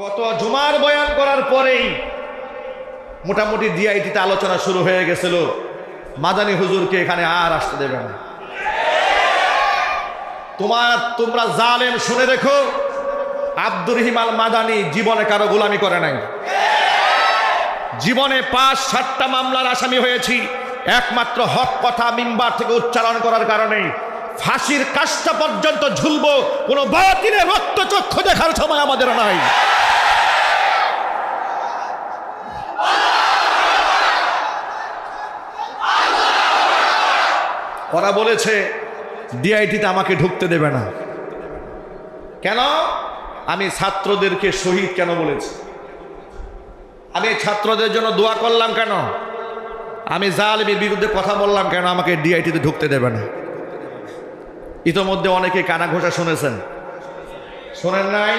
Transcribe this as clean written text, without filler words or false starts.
কত জুমার বয়ান করার পরেই মোটামুটি ডিআইটিতে আলোচনা শুরু হয়ে গেছিল, মাদানী হুজুরকে এখানে আর আসতে দেবে না। তোমরা জালেম, শুনে রেখো, আব্দুর রহিম আল মাদানী জীবনে কারো গোলামি করে নাই। জীবনে 5-7টা মামলার আসামি হয়েছি একমাত্র হক কথা মিম্বার থেকে উচ্চারণ করার কারণে। ফাঁসির কাজটা পর্যন্ত ঝুলবো, কোনো বাতিলের রক্তচক্ষু দেখার সময় আমাদের নাই। ওরা বলেছে ডিআইটিতে আমাকে ঢুকতে দেবে না। কেন? আমি ছাত্রদেরকে শহীদ কেন বলেছি? আমি ছাত্রদের জন্য দোয়া করলাম কেন? আমি জালিমের বিরুদ্ধে কথা বললাম কেন? আমাকে ডিআইটিতে ঢুকতে দেবে না। ইতোমধ্যে অনেকে কানা ঘোষা শুনেছেন, শোনেন নাই?